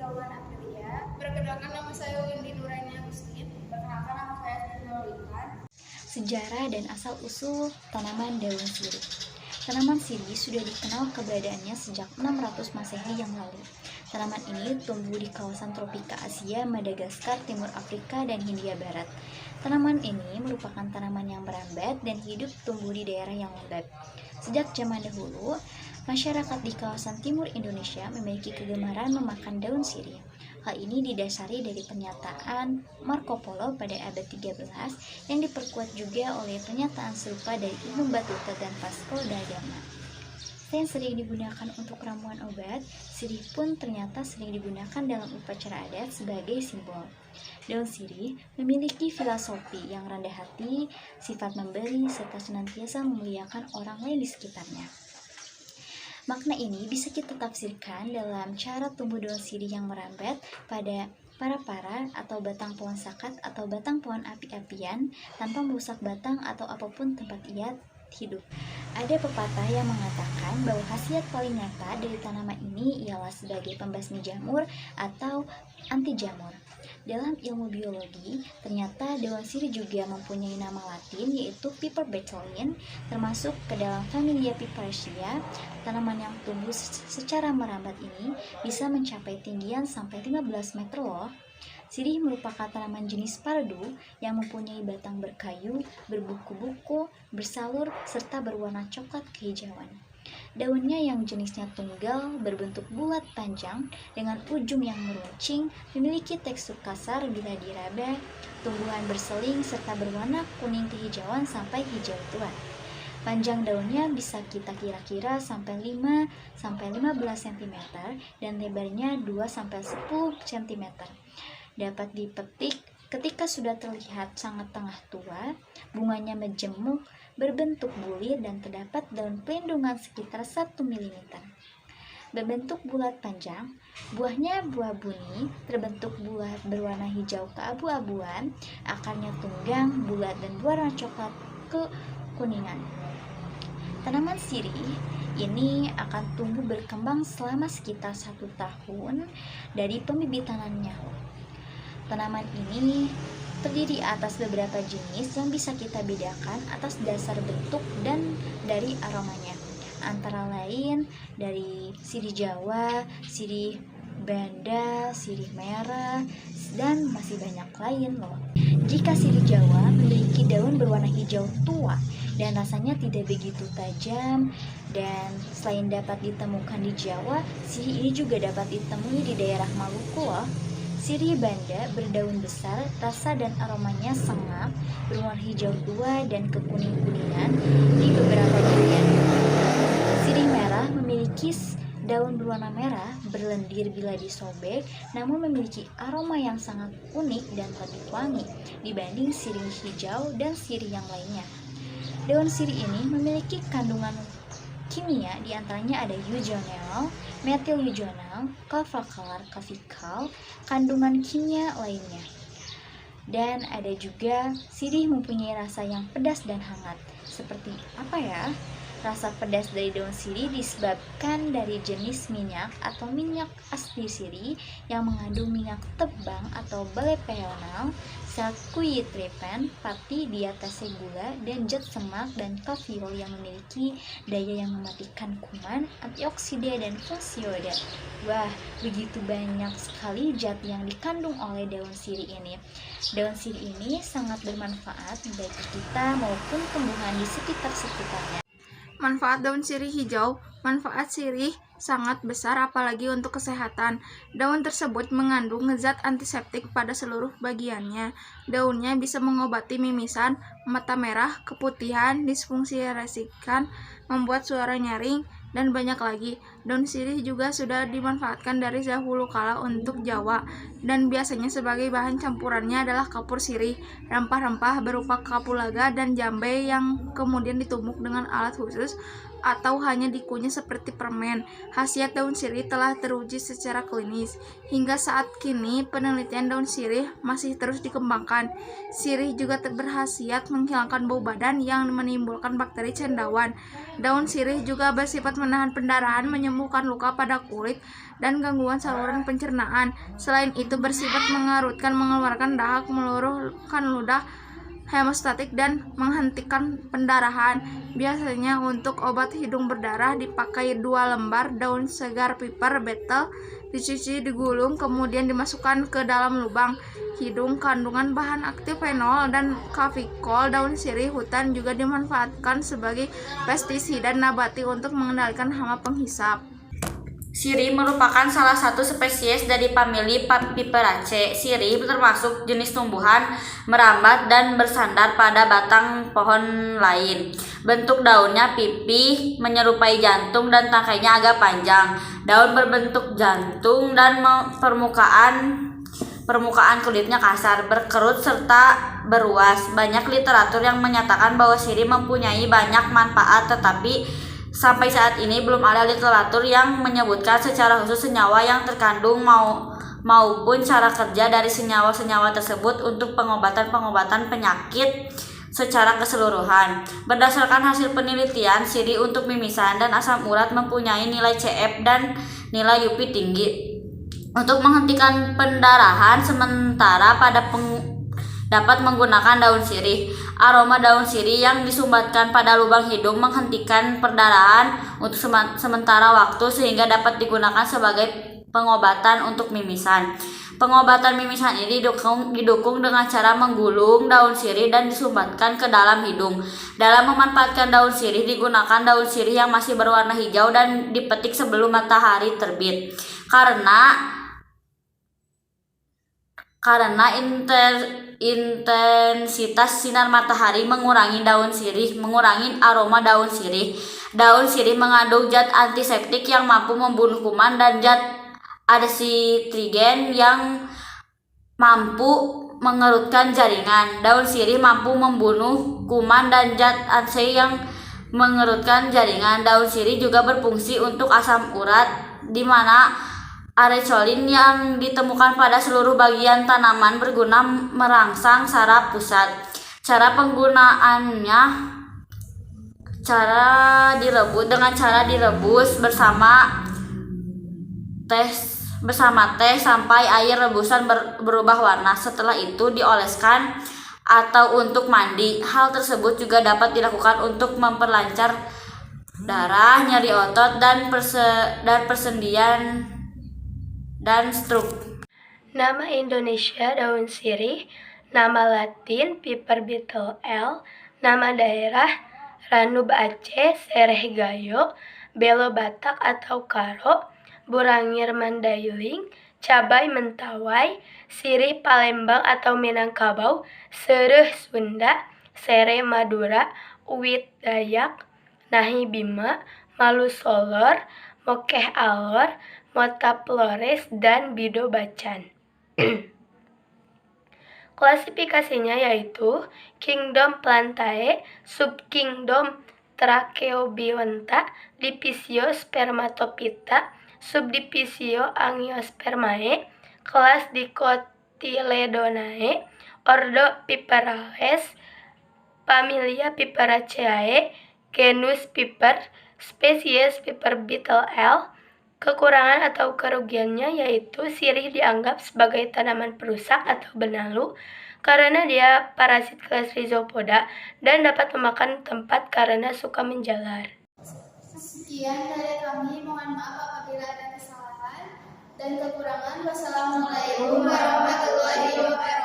Dahuluan Aprilia. Perkenalkan, nama saya Windy Nuraini Agustin. Perkenalkan, nama saya Siti Nurhaliza. Sejarah dan asal-usul tanaman daun sirih. Tanaman sirih sudah dikenal keberadaannya sejak 600 Masehi yang lalu. Tanaman ini tumbuh di kawasan tropika Asia, Madagaskar, Timur Afrika, dan Hindia Barat. Tanaman ini merupakan tanaman yang merambat dan hidup tumbuh di daerah yang lembab. Sejak zaman dahulu, masyarakat di kawasan timur Indonesia memiliki kegemaran memakan daun sirih. Hal ini didasari dari pernyataan Marco Polo pada abad 13 yang diperkuat juga oleh pernyataan serupa dari Ibnu Battuta dan Vasco da Gama. Selain sering digunakan untuk ramuan obat, sirih pun ternyata sering digunakan dalam upacara adat sebagai simbol. Daun sirih memiliki filosofi yang rendah hati, sifat memberi, serta senantiasa memuliakan orang lain di sekitarnya. Makna ini bisa kita tafsirkan dalam cara tumbuh daun sirih yang merambat pada para atau batang pohon sakat atau batang pohon api-apian tanpa merusak batang atau apapun tempat ia hidup. Ada pepatah yang mengatakan bahwa khasiat paling nyata dari tanaman ini ialah sebagai pembasmi jamur atau anti jamur. Dalam ilmu biologi, ternyata daun sirih juga mempunyai nama latin yaitu Piper betulin, termasuk ke dalam familia Piperaceae. Tanaman yang tumbuh secara merambat ini bisa mencapai tinggian sampai 15 meter loh. Sirih merupakan tanaman jenis pardu yang mempunyai batang berkayu, berbuku-buku, bersalur, serta berwarna coklat kehijauan. Daunnya yang jenisnya tunggal, berbentuk bulat panjang dengan ujung yang meruncing, memiliki tekstur kasar bila diraba, tumbuhan berseling, serta berwarna kuning kehijauan sampai hijau tua. Panjang daunnya bisa kita kira-kira sampai 5-15 cm dan lebarnya 2-10 cm. Dapat dipetik ketika sudah terlihat sangat tengah tua, bunganya majemuk, berbentuk bulir dan terdapat daun pelindungan sekitar 1 mm. Berbentuk bulat panjang, buahnya buah buni, terbentuk buah berwarna hijau keabu-abuan, akarnya tunggang, bulat dan berwarna coklat kekuningan. Tanaman sirih ini akan tumbuh berkembang selama sekitar 1 tahun dari pembibitannya. Tanaman ini terdiri atas beberapa jenis yang bisa kita bedakan atas dasar bentuk dan dari aromanya. Antara lain dari sirih Jawa, sirih Banda, sirih merah, dan masih banyak lain loh. Jika sirih Jawa memiliki daun berwarna hijau tua dan rasanya tidak begitu tajam, dan selain dapat ditemukan di Jawa, sirih ini juga dapat ditemui di daerah Maluku loh. Sirih Banda berdaun besar, rasa dan aromanya sengap, berwarna hijau tua dan kekuning-kuningan di beberapa bagian. Sirih merah memiliki daun berwarna merah, berlendir bila disobek, namun memiliki aroma yang sangat unik dan lebih wangi dibanding sirih hijau dan sirih yang lainnya. Daun sirih ini memiliki kandungan kimia, diantaranya ada eugenol, metil eugenol, cavical, kandungan kimia lainnya. Dan ada juga sirih mempunyai rasa yang pedas dan hangat. Seperti apa ya? Rasa pedas dari daun sirih disebabkan dari jenis minyak atau minyak asli sirih yang mengandung minyak tebang atau balepeonal, sakuitripen, pati, diatase gula, dan zat semak dan kafiol yang memiliki daya yang mematikan kuman, antioksida, dan fungsioida. Wah, begitu banyak sekali zat yang dikandung oleh daun sirih ini. Daun sirih ini sangat bermanfaat bagi kita maupun tumbuhan di sekitar-sekitarnya. Manfaat daun sirih hijau. Manfaat sirih sangat besar apalagi untuk kesehatan. Daun tersebut mengandung zat antiseptik pada seluruh bagiannya. Daunnya bisa mengobati mimisan, mata merah, keputihan, disfungsi ereksikan, membuat suara nyaring, dan banyak lagi. Daun sirih juga sudah dimanfaatkan dari dahulu kala untuk Jawa, dan biasanya sebagai bahan campurannya adalah kapur sirih, rempah-rempah berupa kapulaga dan jambe yang kemudian ditumbuk dengan alat khusus atau hanya dikunyah seperti permen. Khasiat daun sirih telah teruji secara klinis. Hingga saat kini, penelitian daun sirih masih terus dikembangkan. Sirih juga berkhasiat menghilangkan bau badan yang menimbulkan bakteri cendawan. Daun sirih juga bersifat menahan pendarahan, menyembuhkan luka pada kulit, dan gangguan saluran pencernaan. Selain itu, bersifat mengarutkan, mengeluarkan dahak, meluruhkan ludah, hemostatik, dan menghentikan pendarahan. Biasanya untuk obat hidung berdarah dipakai 2 lembar daun segar piper betel, dicuci, digulung, kemudian dimasukkan ke dalam lubang hidung. Kandungan bahan aktif fenol dan kafikol daun sirih hutan juga dimanfaatkan sebagai pestisida nabati untuk mengendalikan hama penghisap. Sirih merupakan salah satu spesies dari famili Piperaceae. Sirih termasuk jenis tumbuhan merambat dan bersandar pada batang pohon lain. Bentuk daunnya pipih, menyerupai jantung, dan tangkainya agak panjang. Daun berbentuk jantung dan permukaan kulitnya kasar, berkerut, serta beruas. Banyak literatur yang menyatakan bahwa sirih mempunyai banyak manfaat, tetapi sampai saat ini belum ada literatur yang menyebutkan secara khusus senyawa yang terkandung maupun cara kerja dari senyawa-senyawa tersebut untuk pengobatan penyakit secara keseluruhan. Berdasarkan hasil penelitian, sirih untuk mimisan dan asam urat mempunyai nilai CF dan nilai UV tinggi. Untuk menghentikan pendarahan sementara dapat menggunakan daun sirih. Aroma daun sirih yang disumbatkan pada lubang hidung menghentikan perdarahan untuk sementara waktu sehingga dapat digunakan sebagai pengobatan untuk mimisan. Pengobatan mimisan ini didukung dengan cara menggulung daun sirih dan disumbatkan ke dalam hidung. Dalam memanfaatkan daun sirih, digunakan daun sirih yang masih berwarna hijau dan dipetik sebelum matahari terbit. Karena intensitas sinar matahari mengurangi aroma daun sirih. Daun sirih mengandung zat antiseptik yang mampu membunuh kuman dan zat adesitrigen yang mampu mengerutkan jaringan. Daun sirih mampu membunuh kuman dan zat anti yang mengerutkan jaringan. Daun sirih juga berfungsi untuk asam urat, di mana aresolin yang ditemukan pada seluruh bagian tanaman berguna merangsang saraf pusat. Cara penggunaannya dengan cara direbus bersama teh sampai air rebusan berubah warna. Setelah itu dioles,kan atau untuk mandi. Hal tersebut juga dapat dilakukan untuk memperlancar darah, nyeri otot, dan persendian dan stroke. Nama Indonesia daun sirih, nama Latin Piper beetle L, nama daerah Ranub Aceh, Sereh Gayo, Belo Batak atau Karo, Burangir Mandailing, cabai Mentawai, sirih Palembang atau Minangkabau, sereh Sunda, sere Madura, uwit Dayak, Nahi Bima, Malu Solor, Mokeh Alor, Mota Flores, dan Bido Bacan. Klasifikasinya yaitu Kingdom Plantae, Subkingdom Tracheobionta, Divisio Spermatophyta, Subdivisio Angiospermae, kelas Dicotyledonae, Ordo Piperales, familia Piperaceae, genus Piper, spesies Piper beetle L. Kekurangan atau kerugiannya yaitu sirih dianggap sebagai tanaman perusak atau benalu karena dia parasit kelas Rhizopoda dan dapat memakan tempat karena suka menjalar. Sekian dari kami, mohon maaf apabila ada kesalahan dan kekurangan. Wassalamualaikum warahmatullahi wabarakatuh.